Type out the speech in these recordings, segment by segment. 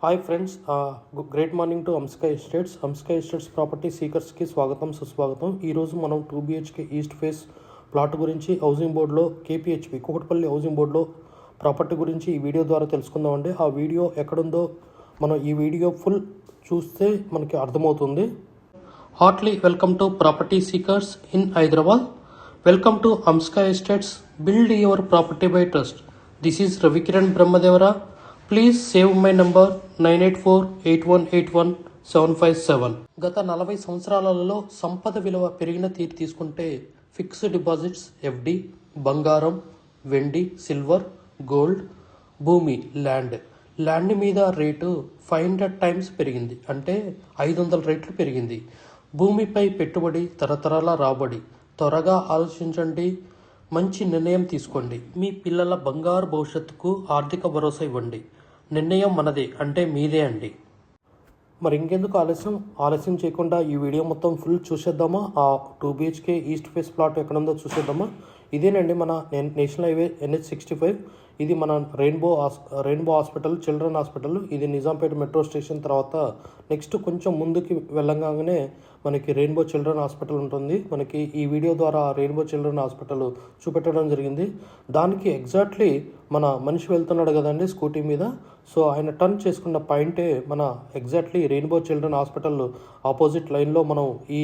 Hi friends, great morning to Amska estates. Amska estates property సీకర్స్కి స్వాగతం, సుస్వాగతం. ఈరోజు మనం 2 BHK ఈస్ట్ ఫేస్ ప్లాట్ గురించి హౌసింగ్ బోర్డులో కేపీహెచ్పి కూకట్పల్లి హౌసింగ్ బోర్డులో ప్రాపర్టీ గురించి ఈ వీడియో ద్వారా తెలుసుకుందామండి. ఆ వీడియో ఎక్కడుందో మనం ఈ వీడియో ఫుల్ చూస్తే మనకి అర్థమవుతుంది. Heartly welcome to property seekers in Hyderabad. Welcome to Amska estates, build your property by trust. This is Ravikiran Brahmadevara. Please save my number 9848181757. గత 40 సంవత్సరాలలో సంపద విలువ పెరిగిన తీరు తీసుకుంటే ఫిక్స్డ్ డిపాజిట్స్, ఎఫ్డి, బంగారం, వెండి, సిల్వర్, గోల్డ్, భూమి, ల్యాండ్ మీద రేటు 500 టైమ్స్ పెరిగింది, అంటే 500 రెట్లు పెరిగింది. భూమిపై పెట్టుబడి తరతరాల రాబడి. త్వరగా ఆలోచించండి, మంచి నిర్ణయం తీసుకోండి. మీ పిల్లల బంగారు భవిష్యత్తుకు ఆర్థిక భరోసా ఇవ్వండి. నిర్ణయం మనదే, అంటే మీదే అండి. మరి ఇంకెందుకు ఆలస్యం చేయకుండా ఈ వీడియో మొత్తం ఫుల్ చూసేద్దామా? ఆ 2 BHK ఈస్ట్ ఫేస్ ప్లాట్ ఎక్కడుందో చూసేద్దామా? ఇదేనండి మన నేషనల్ హైవే NH65. ఇది మన రెయిన్బో హాస్పిటల్, చిల్డ్రన్ హాస్పిటల్. ఇది నిజాంపేట మెట్రో స్టేషన్ తర్వాత నెక్స్ట్ కొంచెం ముందుకి వెళ్ళగానే మనకి రెయిన్బో చిల్డ్రన్ హాస్పిటల్ ఉంటుంది. మనకి ఈ వీడియో ద్వారా రెయిన్బో చిల్డ్రన్ హాస్పిటల్ చూపెట్టడం జరిగింది. దానికి ఎగ్జాక్ట్లీ మన మనిషి వెళ్తున్నాడు కదండి స్కూటీ మీద, సో ఆయన టర్న్ చేసుకున్న పాయింటే మన exactly rainbow children hospital opposite లైన్లో మనం ఈ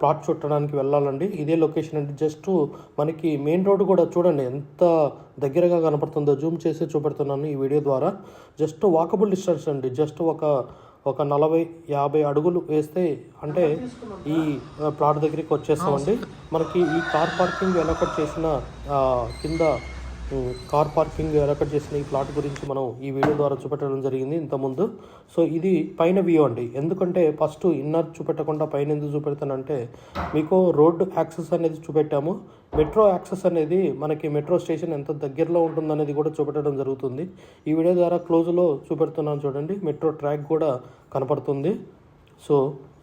ప్లాట్ చుట్టడానికి వెళ్ళాలండి. ఇదే లొకేషన్ అండి. జస్ట్ మనకి మెయిన్ రోడ్డు కూడా చూడండి ఎంత దగ్గరగా కనపడుతుందో. జూమ్ చేసి చూపెడుతున్నాను ఈ వీడియో ద్వారా. జస్ట్ వాకబుల్ డిస్టెన్స్ అండి. జస్ట్ ఒక 40-50 అడుగులు వేస్తే అంటే ఈ ప్లాట్ దగ్గరికి వచ్చేస్తామండి. మనకి ఈ కార్ పార్కింగ్ ఎలకట్ చేసిన కింద కార్ పార్కింగ్ ఎలకట్ చేసిన ఈ ప్లాట్ గురించి మనం ఈ వీడియో ద్వారా చూపెట్టడం జరిగింది ఇంతకుముందు. సో ఇది పైన వ్యూ అండి. ఎందుకంటే ఫస్ట్ ఇన్నర్ చూపెట్టకుండా పైన ఎందుకు చూపెడతానంటే మీకు రోడ్డు యాక్సెస్ అనేది చూపెట్టాము. మెట్రో యాక్సెస్ అనేది మనకి మెట్రో స్టేషన్ ఎంత దగ్గరలో ఉంటుందనేది కూడా చూపెట్టడం జరుగుతుంది. ఈ వీడియో ద్వారా క్లోజ్లో చూపెడుతున్నాను చూడండి. మెట్రో ట్రాక్ కూడా కనపడుతుంది. సో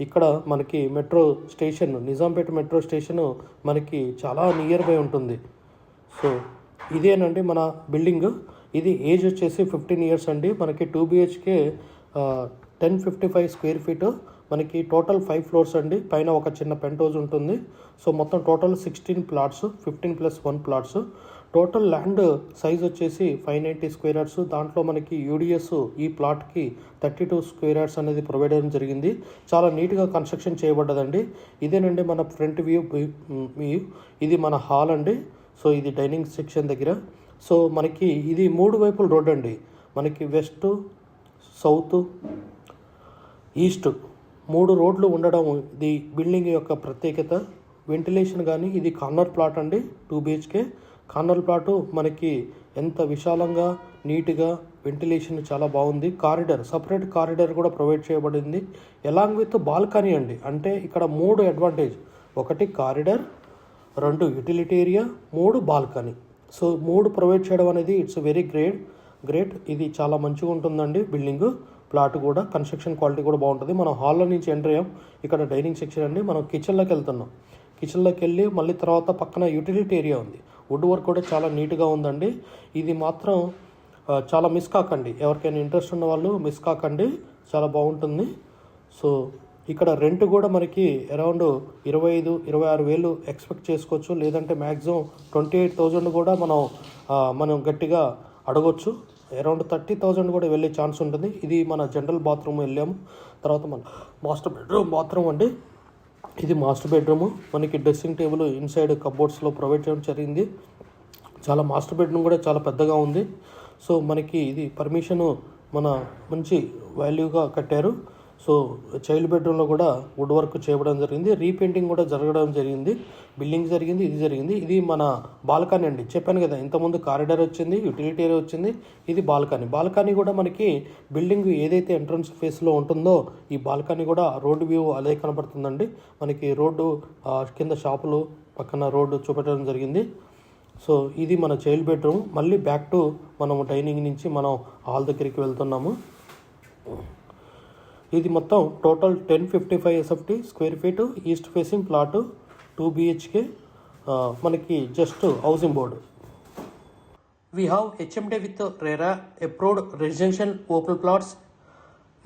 ఇక్కడ మనకి metro station, Nizampet metro station మనకి చాలా నియర్ బై ఉంటుంది. సో ఇదేనండి మన బిల్డింగ్. ఇది ఏజ్ వచ్చేసి 15 ఇయర్స్ అండి. మనకి 2 BHK 1055 స్క్వేర్ ఫీట్. మనకి టోటల్ 5 ఫ్లోర్స్ అండి. పైన ఒక చిన్న పెంట్ హౌస్ ఉంటుంది. సో మొత్తం total 16 plots, 15+1 plots. Total land size వచ్చేసి 590 స్క్వేర్ యార్డ్స్. దాంట్లో మనకి యూడిఎస్ ఈ ప్లాట్కి 32 స్క్వేర్ యార్డ్స్ అనేది ప్రొవైడ్ చేయడం జరిగింది. చాలా నీట్గా కన్స్ట్రక్షన్ చేయబడ్డదండి. ఇదేనండి మన ఫ్రంట్ వ్యూ. ఇది మన హాల్ అండి. సో ఇది డైనింగ్ సెక్షన్ దగ్గర. సో మనకి ఇది 3 వైపుల రోడ్ అండి. మనకి వెస్ట్, సౌత్, ఈస్ట్ 3 రోడ్లు ఉండడం ఇది బిల్డింగ్ యొక్క ప్రత్యేకత. వెంటిలేషన్ కానీ ఇది కార్నర్ ప్లాట్ అండి. 2 BHK కార్నర్ ప్లాటు మనకి ఎంత విశాలంగా నీట్గా వెంటిలేషన్ చాలా బాగుంది. సపరేట్ కారిడార్ కూడా ప్రొవైడ్ చేయబడింది. ఎలాంగ్ విత్ బాల్కనీ అండి. అంటే ఇక్కడ 3 advantage: 1 corridor, 2 utility area, 3 balcony. So 3 provide చేయడం అనేది ఇట్స్ వెరీ గ్రేట్. ఇది చాలా మంచిగా ఉంటుందండి బిల్డింగ్. ప్లాట్ కూడా కన్స్ట్రక్షన్ క్వాలిటీ కూడా బాగుంటుంది. మనం హాల్లో నుంచి ఎంటర్ అయ్యాం. ఇక్కడ డైనింగ్ సెక్షన్ అండి. మనం కిచెన్లోకి వెళ్తున్నాం. కిచెన్లోకి వెళ్ళి మళ్ళీ తర్వాత పక్కన యూటిలిటీ ఏరియా ఉంది. వుడ్ వర్క్ కూడా చాలా నీట్గా ఉందండి. ఇది మాత్రం చాలా మిస్ కాకండి. ఎవరికైనా ఇంట్రెస్ట్ ఉన్న వాళ్ళు మిస్ కాకండి, చాలా బాగుంటుంది. సో ఇక్కడ రెంట్ కూడా మనకి అరౌండ్ 25-26 వేలు ఎక్స్పెక్ట్ చేసుకోవచ్చు. లేదంటే మ్యాక్సిమం 28,000 కూడా మనం గట్టిగా అడగొచ్చు. అరౌండ్ 30,000 కూడా వెళ్ళే ఛాన్స్ ఉంటుంది. ఇది మన జనరల్ బాత్రూమ్ వెళ్ళాము. తర్వాత మన మాస్టర్ బెడ్రూమ్ బాత్రూమ్ అండి. ఇది మాస్టర్ బెడ్రూమ్. మనకి డ్రెస్సింగ్ టేబుల్ ఇన్సైడ్ కబోర్డ్స్లో ప్రొవైడ్ చేయడం జరిగింది. చాలా మాస్టర్ బెడ్రూమ్ కూడా చాలా పెద్దగా ఉంది. సో మనకి ఇది పర్మిషను మన మంచి వాల్యూగా కట్టారు. సో చైల్డ్ బెడ్రూమ్లో కూడా వుడ్ వర్క్ చేయడం జరిగింది. రీపెయింటింగ్ కూడా జరగడం జరిగింది. బిల్డింగ్ జరిగింది, ఇది జరిగింది. ఇది మన బాల్కనీ అండి. చెప్పాను కదా ఇంతకుముందు కారిడార్ వచ్చింది, యూటిలిటీ ఏరియా వచ్చింది. ఇది బాల్కనీ కూడా మనకి బిల్డింగ్ ఏదైతే ఎంట్రన్స్ ఫేస్లో ఉంటుందో ఈ బాల్కనీ కూడా రోడ్డు వ్యూ అదే కనపడుతుందండి. మనకి రోడ్డు కింద షాపులు పక్కన రోడ్డు చూపెట్టడం జరిగింది. సో ఇది మన చైల్డ్ బెడ్రూమ్. మళ్ళీ బ్యాక్ టు మనం డైనింగ్ నుంచి మనం హాల్ దగ్గరికి వెళ్తున్నాము. ఇది మొత్తం total 1055 SFT square feet east facing plot 2 BHK. మనకి just housing board. We have HMD with RERA approved residential open plots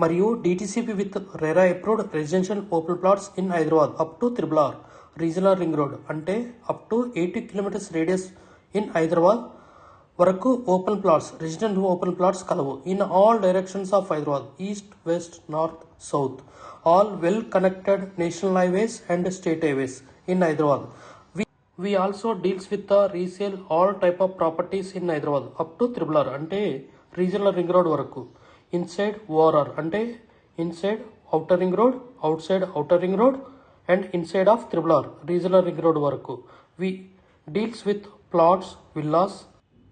మరియు DTCP with RERA approved residential open plots in Hyderabad up to RRR regional ring road అంటే up to 80 kilometres radius in Hyderabad వరకు open plots residential open plots కలవు in all directions of Hyderabad east west north south all well connected national highways and state highways in Hyderabad. We also deals with the resale all type of properties in Hyderabad up to RRR అంటే regional ring road వరకు. Inside ORR అంటే inside outer ring road, outside outer ring road and inside of RRR regional ring road వరకు. We deals with plots, villas,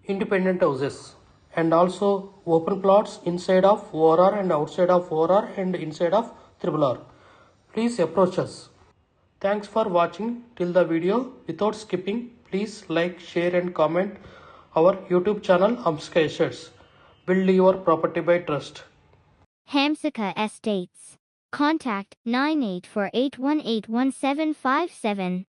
independent houses and also open plots inside of ORR and outside of ORR and inside of RRR. Please approach us. Thanks for watching till the video. Without skipping, please like, share and comment our YouTube channel Hamsika Estates. Build your property by trust. Hamsika Estates. Contact 9848181757.